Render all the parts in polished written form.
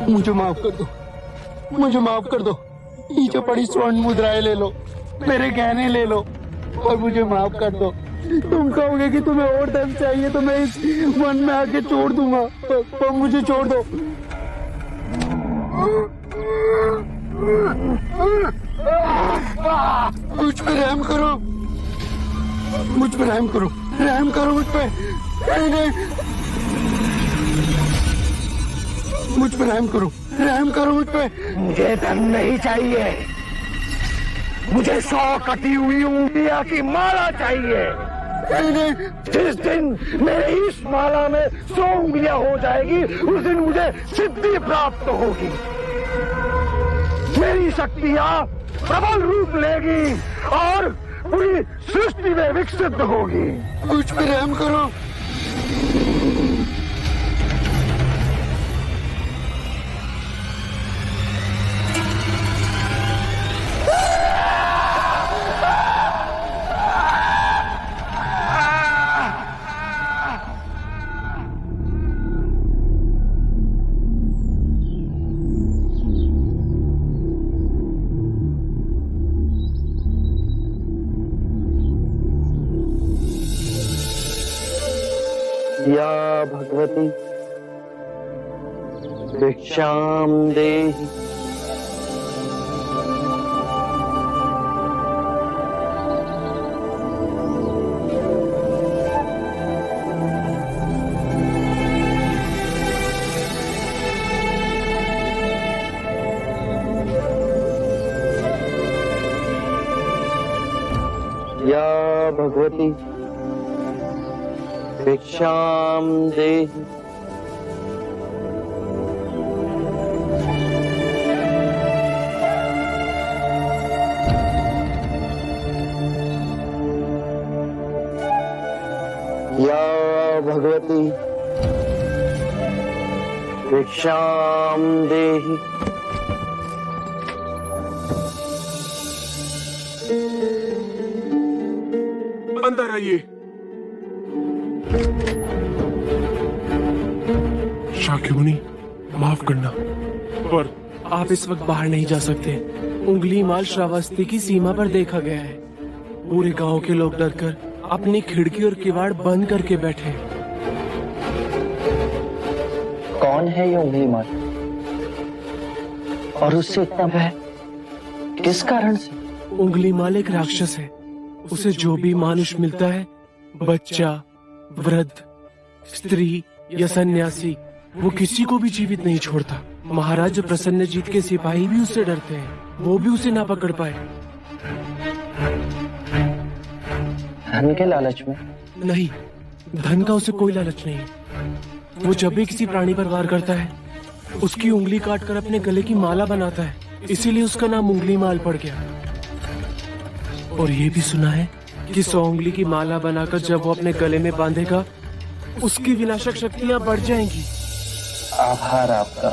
मुझे माफ कर दो, मुझे माफ कर दो। नीचे पड़ी स्वर्ण मुद्राएं ले लो, मेरे गहने ले लो और मुझे माफ कर दो। तुम कहोगे कि तुम्हें और धन चाहिए तो मैं इस वन में आके छोड़ दूंगा, पर मुझे छोड़ दो। मुझ पे रहम करो, मुझ पे रहम करो, रहम करो मुझ पे। नहीं, मुझ पे रहम करो, रहम करो मुझ पे। मुझे धन नहीं चाहिए, मुझे 100 कटी हुई उंगलियां की माला चाहिए। जिस दिन मेरी इस माला में 100 उंगलियां हो जाएगी, उस दिन मुझे सिद्धि प्राप्त होगी। मेरी शक्तियां प्रबल रूप लेगी और पूरी सृष्टि में विकसित होगी। मुझ पे रहम करो। या भगवती भिक्षाम देहि। या भगवती भिक्षाम देहि। या भगवती भिक्षाम देहि। अंदर आइए। शाक्यमुनि, माफ करना, पर आप इस वक्त बाहर नहीं जा सकते। उंगली माल श्रावस्ती की सीमा पर देखा गया है। पूरे गांव के लोग डरकर अपनी खिड़की और किवाड़ बंद करके बैठे। कौन है ये उंगली माल और उससे इतना भय किस कारण से? उंगली माल एक राक्षस है। उसे जो भी मानुष मिलता है, बच्चा, वृद्ध, स्त्री या सन्यासी, वो किसी को भी जीवित नहीं छोड़ता। महाराज प्रसन्नजीत के सिपाही भी उससे डरते हैं, वो भी उसे ना पकड़ पाए। धन के लालच में? नहीं, धन का उसे कोई लालच नहीं। वो जब भी किसी प्राणी पर वार करता है, उसकी उंगली काटकर अपने गले की माला बनाता है। इसीलिए उसका नाम उंगली माल पड़ गया। और ये भी सुना है कि 100 उंगली की माला बनाकर जब वो अपने गले में बांधेगा, उसकी विनाशक शक्तियां बढ़ जाएंगी। आभार आपका,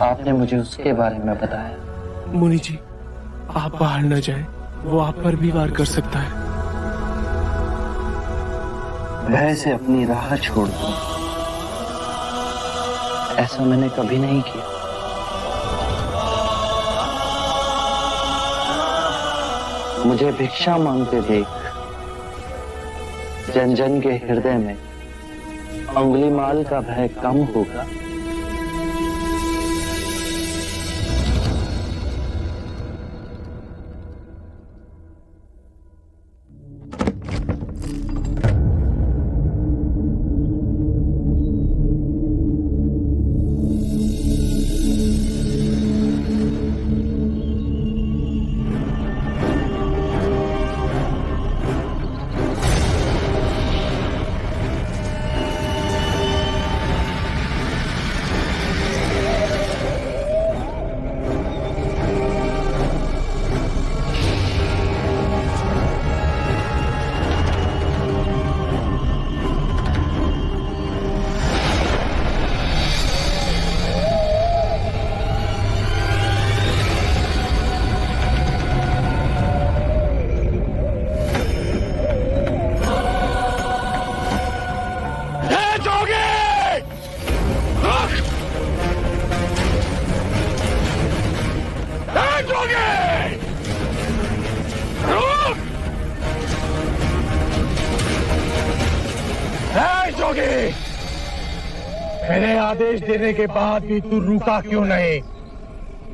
आपने मुझे उसके बारे में बताया। मुनि जी, आप बाहर न जाएं, वो आप पर भी वार कर सकता है। भय से अपनी राह छोड़ दूं, ऐसा मैंने कभी नहीं किया। मुझे भिक्षा मांगते देख जन जन के हृदय में उंगली माल का भय कम होगा। जोगी, मेरे आदेश देने के बाद भी तू रुका क्यों नहीं?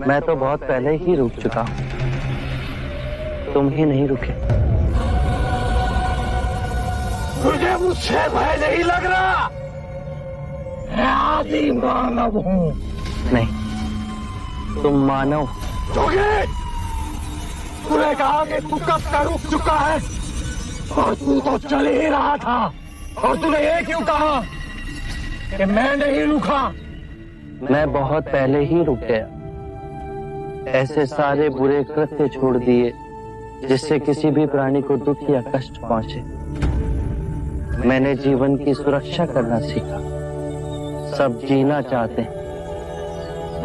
मैं तो बहुत पहले ही रुक चुका हूँ, तुम ही नहीं रुके। तुझे मुझसे भय नहीं लग रहा? मैं आदि मानव हूँ। नहीं, तुम मानव। जोगी, तूने कहा कि तू कब का रुक चुका है, और तू तो चल ही रहा था, और तूने ये क्यों कहा कि मैं नहीं रुका? मैं बहुत पहले ही रुक गया। ऐसे सारे बुरे कृत्य छोड़ दिए जिससे किसी भी प्राणी को दुख या कष्ट पहुंचे। मैंने जीवन की सुरक्षा करना सीखा। सब जीना चाहते हैं,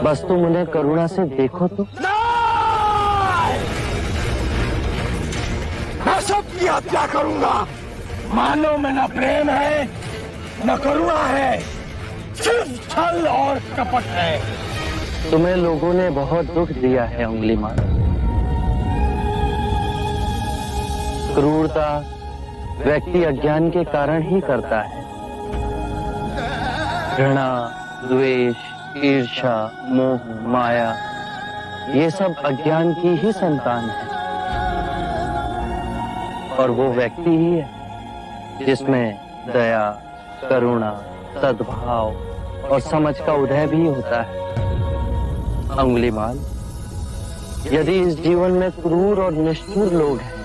बस तुम उन्हें करुणा से देखो तो। मैं सबकी हत्या करूंगा। मानव में न प्रेम है, न करुणा है, सिर्फ छल और कपट है। तुम्हें लोगों ने बहुत दुख दिया है उंगलीमान। क्रूरता व्यक्ति अज्ञान के कारण ही करता है। घृणा, द्वेष, ईर्ष्या, मोह, माया, ये सब अज्ञान की ही संतान है। और वो व्यक्ति ही है जिसमें दया, करुणा, सद्भाव और समझ का उदय भी होता है। अंगुलीमाल, यदि इस जीवन में क्रूर और निष्ठुर लोग हैं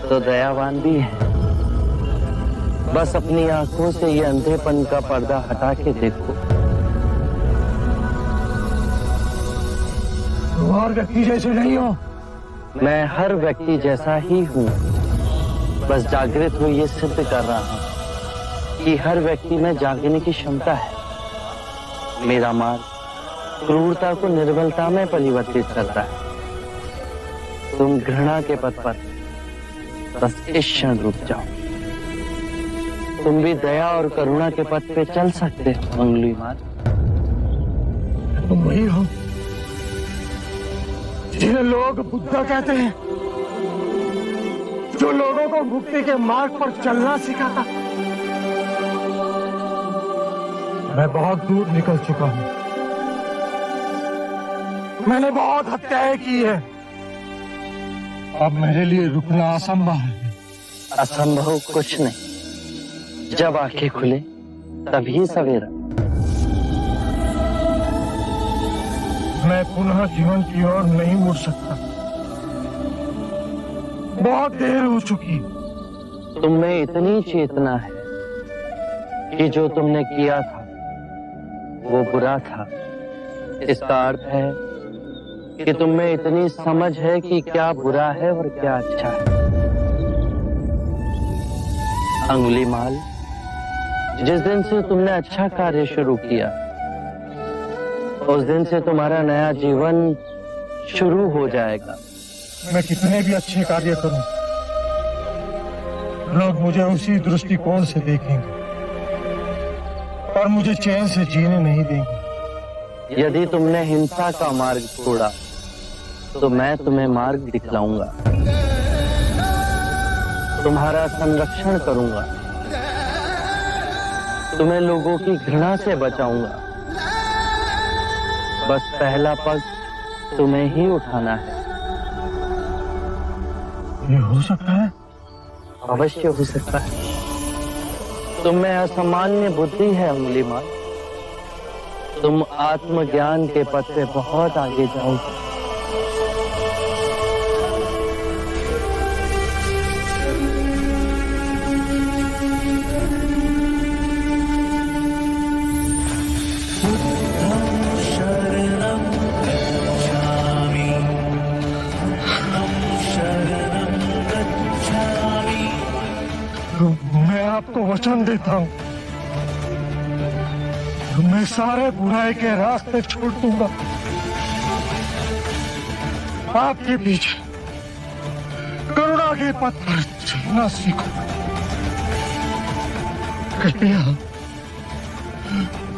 तो दयावान भी हैं। बस अपनी आंखों से ये अंधेपन का पर्दा हटा के देखो। तुम और व्यक्ति जैसे नहीं हो। मैं हर व्यक्ति जैसा ही हूँ, बस जागृत हो ये सिद्ध कर रहा हूँ कि हर व्यक्ति में जागने की क्षमता है। मेरा मार्ग क्रूरता को निर्बलता में परिवर्तित करता है। तुम घृणा के पथ पर बस इस क्षण रुक जाओ। तुम भी दया और करुणा के पथ पे चल सकते हो अंगुलीमाल। तुम वही हो जिन्हें लोग बुद्धा कहते हैं, जो लोगों को मुक्ति के मार्ग पर चलना सिखाता। मैं बहुत दूर निकल चुका हूं। मैंने बहुत हत्याएं की है। अब मेरे लिए रुकना असंभव है। असंभव कुछ नहीं। जब आंखें खुले तभी सवेरा। मैं पुनः जीवन की ओर नहीं मुड़ सकता। बहुत देर हो चुकी। तुम में इतनी चेतना है कि जो तुमने किया था वो बुरा था। इसका अर्थ है कि तुम में इतनी समझ है कि क्या बुरा है और क्या अच्छा है। अंगुलीमाल, जिस दिन से तुमने अच्छा कार्य शुरू किया उस दिन से तुम्हारा नया जीवन शुरू हो जाएगा। मैं कितने भी अच्छे कार्य करूं, लोग मुझे उसी दृष्टिकोण से देखेंगे और मुझे चैन से जीने नहीं देंगे। यदि तुमने हिंसा का मार्ग छोड़ा तो मैं तुम्हें मार्ग दिखलाऊंगा। तुम्हारा संरक्षण करूंगा। तुम्हें लोगों की घृणा से बचाऊंगा। बस पहला पग तुम्हें ही उठाना है। ये हो सकता है? अवश्य हो सकता है। तुम में असामान्य बुद्धि है अंगुलीमाल। तुम आत्मज्ञान के पथ पे बहुत आगे जाओगे। मैं आपको वचन देता हूं, मैं सारे बुराई के रास्ते छोड़ दूंगा। आपके पीछे करुणा के पथ पर चलना सीखो। कृपया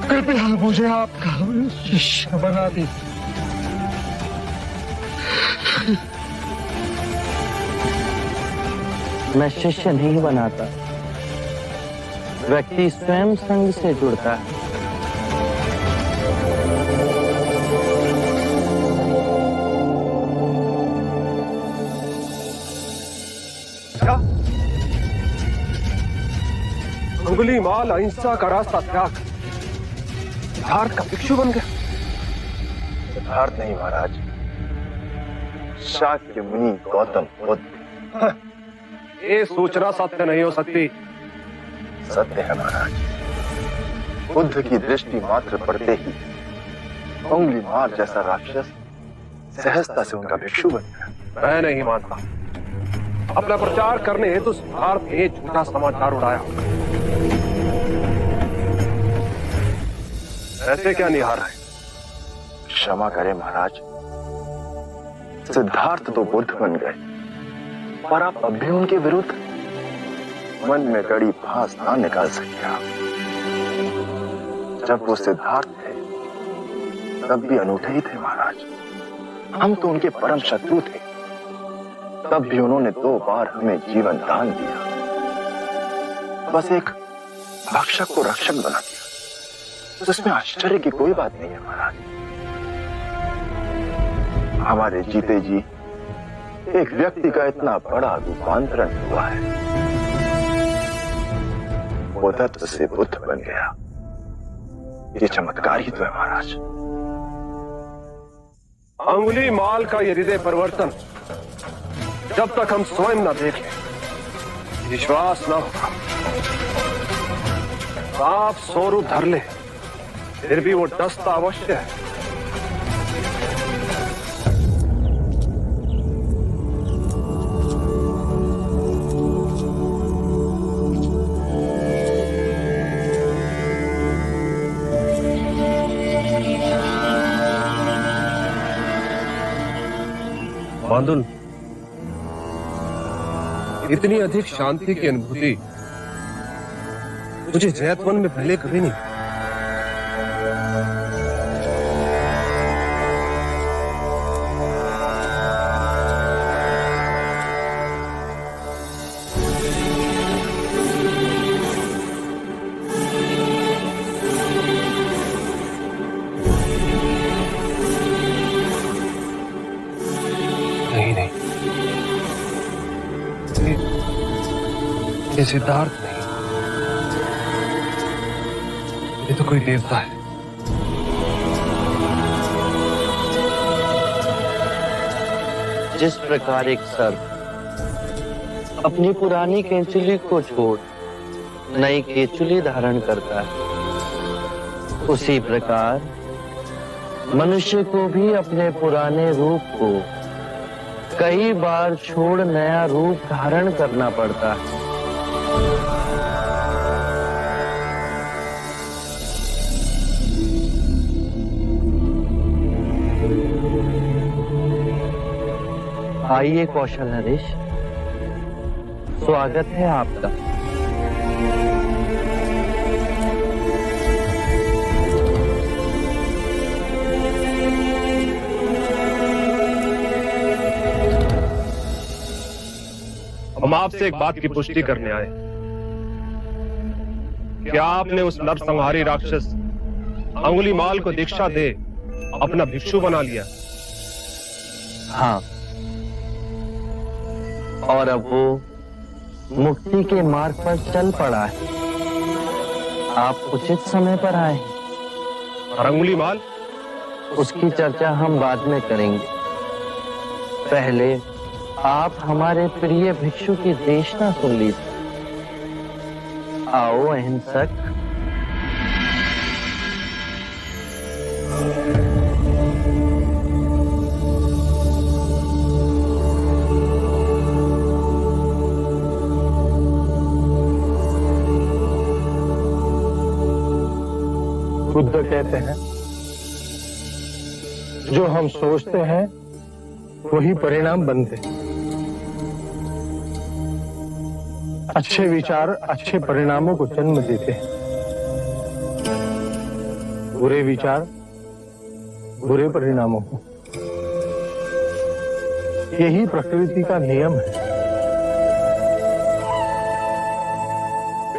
कृपया मुझे आपका शिष्य बना दीजिए। मैं शिष्य नहीं बनाता, व्यक्ति स्वयं संग से जुड़ता है। अंगुली माल अहिंसा का रास्ता त्याग सिद्धार्थ का भिक्षु बन गया। सिद्धार्थ नहीं महाराज, शाक्य मुनि गौतम बुद्ध। ये सूचना सत्य नहीं हो सकती। सत्य है महाराज, बुद्ध की दृष्टि मात्र पड़ते ही अंगुली माल जैसा राक्षस सहजता से उनका भिक्षु बन गया। मैं नहीं मानता। अपना प्रचार करने हेतु सिद्धार्थ ने झूठा समाचार उड़ाया। ऐसे क्या निहार है? क्षमा करें महाराज, सिद्धार्थ तो बुद्ध बन गए, पर आप अब भी उनके विरुद्ध मन में गड़ी फांस ना निकाल सके। आप जब वो सिद्धार्थ थे तब भी अनूठे ही थे महाराज। हम तो उनके परम शत्रु थे, तब भी उन्होंने 2 बार हमें जीवन दान दिया। बस एक भक्षक को रक्षक बना दिया, तो इसमें आश्चर्य की कोई बात नहीं है महाराज। हमारे जीते जी एक व्यक्ति का इतना बड़ा रूपांतरण हुआ है। वो तत्व से बुद्ध बन गया। ये चमत्कार ही तो है महाराज। अंगुली माल का ये हृदय परिवर्तन जब तक हम स्वयं न देख लें, विश्वास न होगा। आप स्वरूप धर ले, फिर भी वो डसता अवश्य है। बांदुल, इतनी अधिक शांति की अनुभूति मुझे जैतवन में पहले कभी नहीं। ये सिद्धार्थ नहीं, ये तो कोई देवता है। जिस प्रकार एक सर्प अपनी पुरानी केंचुली को छोड़ नई केंचुली धारण करता है, उसी प्रकार मनुष्य को भी अपने पुराने रूप को कई बार छोड़ नया रूप धारण करना पड़ता है। आइए कौशल नरेश, स्वागत है आपका। हम आपसे एक बात की पुष्टि करने आए। क्या आपने उस नरसंहारी राक्षस अंगुली माल को दीक्षा दे अपना भिक्षु बना लिया? हाँ, और अब वो मुक्ति के मार्ग पर चल पड़ा है। आप उचित समय पर आए हैं। और अंगुली माल? उसकी चर्चा हम बाद में करेंगे। पहले आप हमारे प्रिय भिक्षु की देशना सुन लीजिए। आओ अहिंसक। बुद्ध कहते हैं, जो हम सोचते हैं वही परिणाम बनते हैं। अच्छे विचार अच्छे परिणामों को जन्म देते हैं, बुरे विचार बुरे परिणामों को। यही प्रकृति का नियम है।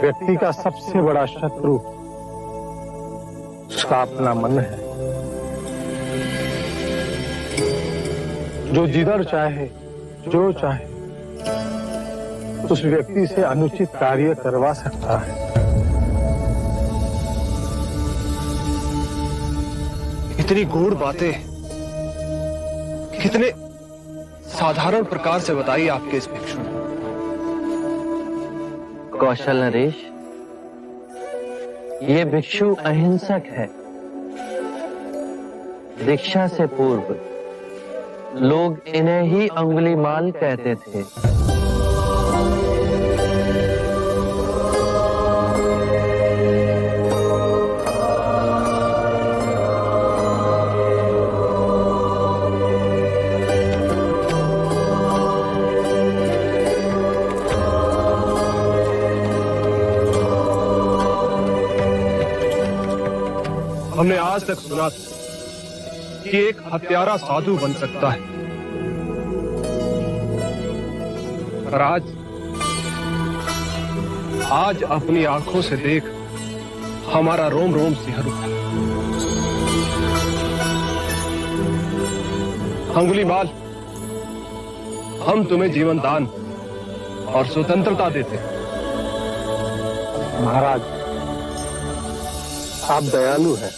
व्यक्ति का सबसे बड़ा शत्रु उसका अपना मन है। जो जिधर चाहे जो चाहे उस व्यक्ति से अनुचित कार्य करवा सकता है। इतनी गूढ़ बातें कितने साधारण प्रकार से बताई आपके इस भिक्षु ने। कौशल नरेश, ये भिक्षु अहिंसक है। दीक्षा से पूर्व लोग इन्हें ही अंगुलीमाल कहते थे। हमने आज तक सुना कि एक हत्यारा साधु बन सकता है, पर आज अपनी आंखों से देख हमारा रोम रोम सिहर उठा। अंगुलीमाल, हम तुम्हें जीवन दान और स्वतंत्रता देते हैं। महाराज, आप दयालु हैं।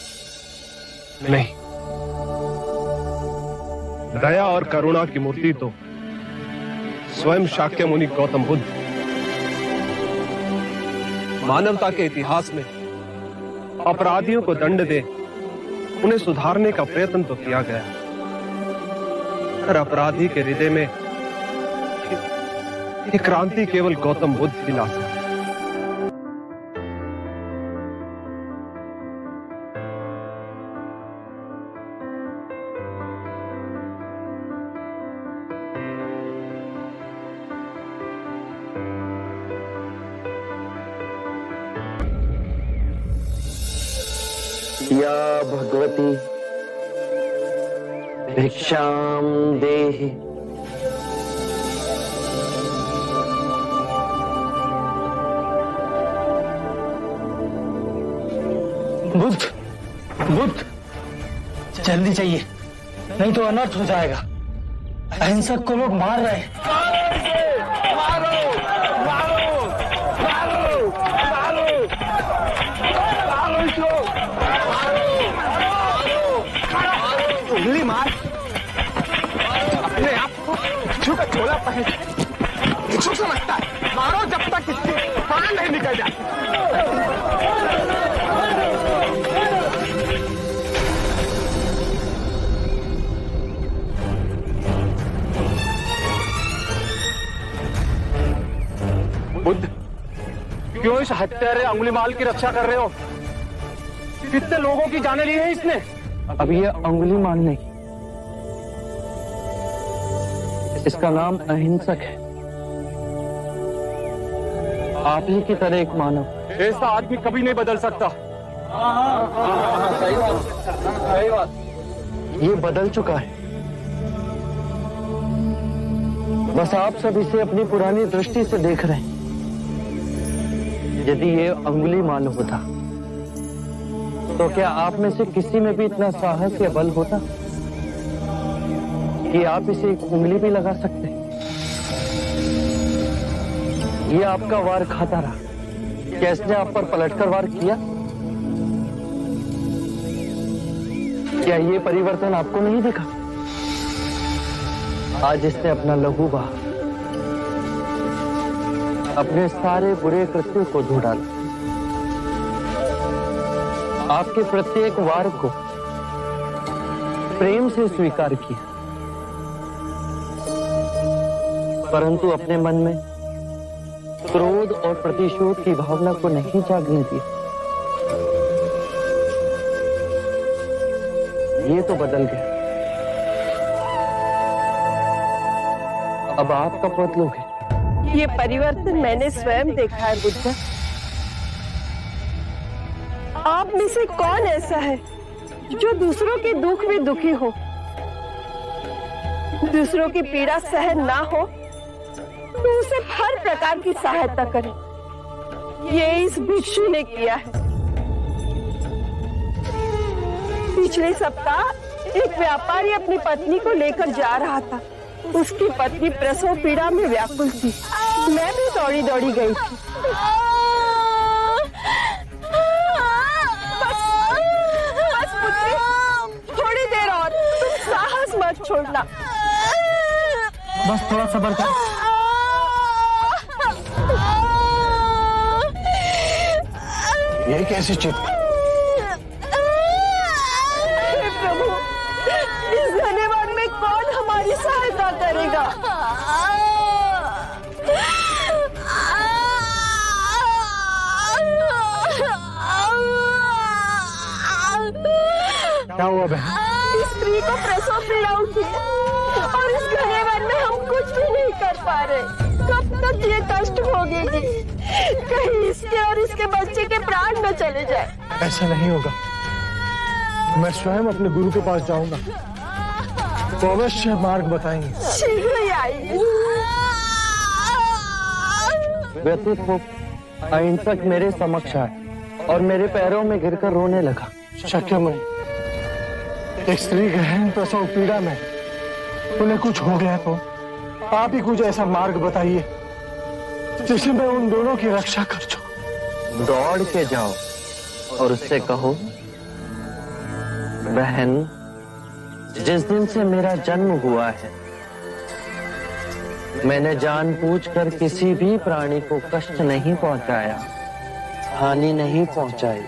नहीं, दया और करुणा की मूर्ति तो स्वयं शाक्य मुनि गौतम बुद्ध। मानवता के इतिहास में अपराधियों को दंड दे उन्हें सुधारने का प्रयत्न तो किया गया, पर अपराधी के हृदय में ये क्रांति केवल गौतम बुद्ध ही ला सकते। या भगवती भिक्षाम देहि। बुद्ध, जल्दी चाहिए, नहीं तो अनर्थ हो जाएगा। अहिंसक को लोग मार रहे हैं। उंगली मार, अपने आप को भिक्षु का झोला पहन भिक्षु समझता है। मारो जब तक इसके प्राण नहीं निकल जाए। बुद्ध, क्यों इस हत्यारे अंगुलीमाल की रक्षा कर रहे हो? कितने लोगों की जाने ली है इसने? अब ये अंगुलीमाल नहीं, इसका नाम अहिंसक है। आप ही की तरह एक मानव। ऐसा आदमी कभी नहीं बदल सकता। सही बात। ये बदल चुका है, बस आप सब इसे अपनी पुरानी दृष्टि से देख रहे हैं। यदि ये अंगुलीमाल होता तो क्या आप में से किसी में भी इतना साहस या बल होता कि आप इसे एक उंगली भी लगा सकते? ये आपका वार खाता रहा, क्या इसने आप पर पलटकर वार किया? क्या ये परिवर्तन आपको नहीं दिखा? आज इसने अपना लहू बहा, अपने सारे बुरे कृत्यों को धो डाला, आपके प्रत्येक वार को प्रेम से स्वीकार किया, परंतु अपने मन में क्रोध और प्रतिशोध की भावना को नहीं जागने दिया। ये तो बदल गया। अब आप कब बदलोगे? ये परिवर्तन मैंने स्वयं देखा है बुद्ध। आप में से कौन ऐसा है जो दूसरों के दुख में दुखी हो, दूसरों की पीड़ा सहन ना हो तो उसे हर प्रकार की सहायता करे? ये इस भिक्षु ने किया है। पिछले सप्ताह एक व्यापारी अपनी पत्नी को लेकर जा रहा था। उसकी पत्नी प्रसव पीड़ा में व्याकुल थी। मैं भी दौड़ी दौड़ी गई थी। बस पुत्री, थोड़ी देर और, तुम साहस मत छोड़ना। बस थोड़ा सब्र कर। ये कैसी चित? प्रभु, इस धन्यवाद में कौन हमारी सहायता करेगा? क्या हुआ बहन? इस स्त्री को प्रसव पीड़ा उठी और इस धन्यवाद में हम कुछ भी नहीं कर पा रहे। कब तक ये कष्ट भोगेगी? कहीं इसके और इसके बच्चे के प्राण न चले जाए। ऐसा नहीं होगा। मैं स्वयं अपने गुरु के पास जाऊंगा, तो अवश्य मार्ग बताएंगे। शीघ्र ही आइए। व्यथित हो अहिंसक मेरे समक्ष आए और मेरे पैरों में गिरकर रोने लगा। शक्यमुनि, एक स्त्री गहन प्रसव पीड़ा में, उन्हें कुछ हो गया तो आप ही कुछ ऐसा मार्ग बताइए जिससे मैं उन दोनों की रक्षा कर सकूं। दौड़ के जाओ और उससे कहो, बहन, जिस दिन से मेरा जन्म हुआ है मैंने जानबूझकर किसी भी प्राणी को कष्ट नहीं पहुंचाया, हानि नहीं पहुंचाई।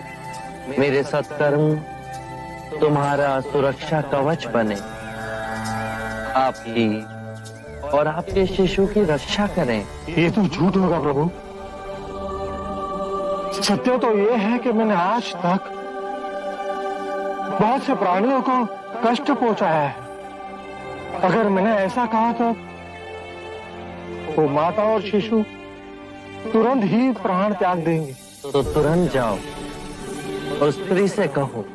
मेरे सत्कर्म तुम्हारा सुरक्षा कवच बने, आपकी और आपके शिशु की रक्षा करें। ये तो झूठ होगा प्रभु। सत्य तो ये है कि मैंने आज तक बहुत से प्राणियों को कष्ट पहुंचाया है। अगर मैंने ऐसा कहा तो माता और शिशु तुरंत ही प्राण त्याग देंगे। तो तुरंत जाओ और स्त्री से कहो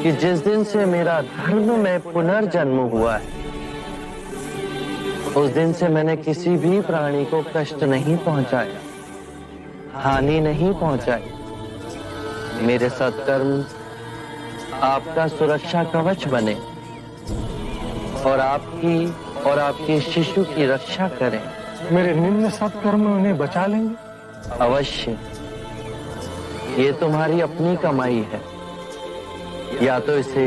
कि जिस दिन से मेरा धर्म में पुनर्जन्म हुआ है उस दिन से मैंने किसी भी प्राणी को कष्ट नहीं पहुंचाया, हानि नहीं पहुंचाई। मेरे सत्कर्म आपका सुरक्षा कवच बने और आपके शिशु की रक्षा करें। मेरे निम्न सत्कर्म उन्हें बचा लेंगे। अवश्य, ये तुम्हारी अपनी कमाई है, या तो इसे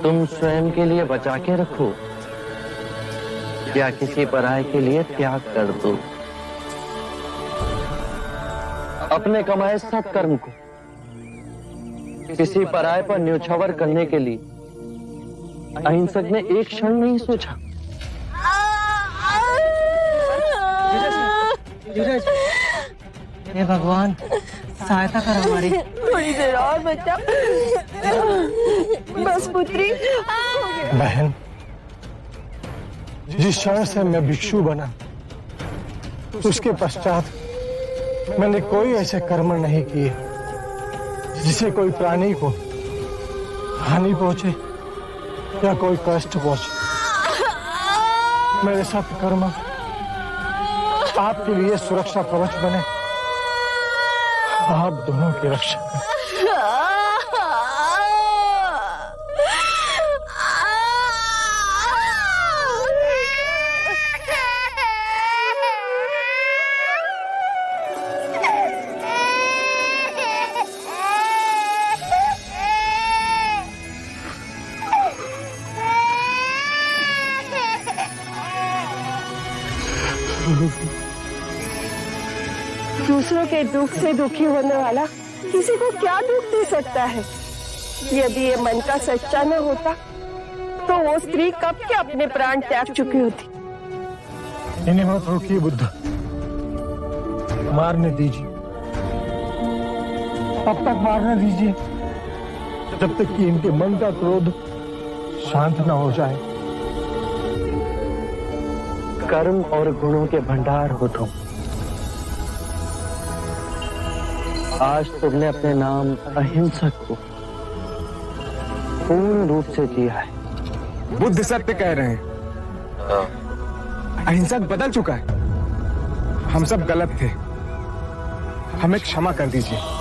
तुम स्वयं के लिए बचा के रखो या किसी पराये के लिए त्याग कर दो। अपने कमाए सत्कर्म को किसी पराये पर न्योछावर करने के लिए अहिंसक ने एक क्षण नहीं सोचा। हे भगवान, सहायता कर हमारी। थोड़ी देर और बच्चा। बस पुत्री। बहन, जिस क्षण से मैं भिक्षु बना उसके पश्चात मैंने कोई ऐसे कर्म नहीं किए जिससे कोई प्राणी को हानि पहुंचे या कोई कष्ट पहुंचे। मेरे सत्कर्म आपके लिए सुरक्षा कवच बने, आप दोनों की रक्षा करें। दूसरों के दुख से दुखी होने वाला किसी को क्या दुख दे सकता है? यदि ये मन का सच्चा न होता तो वो स्त्री कब के अपने प्राण त्याग चुकी होती। इन्हें मत रोकिए बुद्ध, मारने दीजिए। तब तक मारने दीजिए जब तक कि इनके मन का क्रोध शांत न हो जाए। कर्म और गुणों के भंडार हो तुम। आज तुमने अपने नाम अहिंसक को पूर्ण रूप से दिया है। बुद्ध सत्य कह रहे हैं। अहिंसक बदल चुका है। हम सब गलत थे। हमें क्षमा कर दीजिए।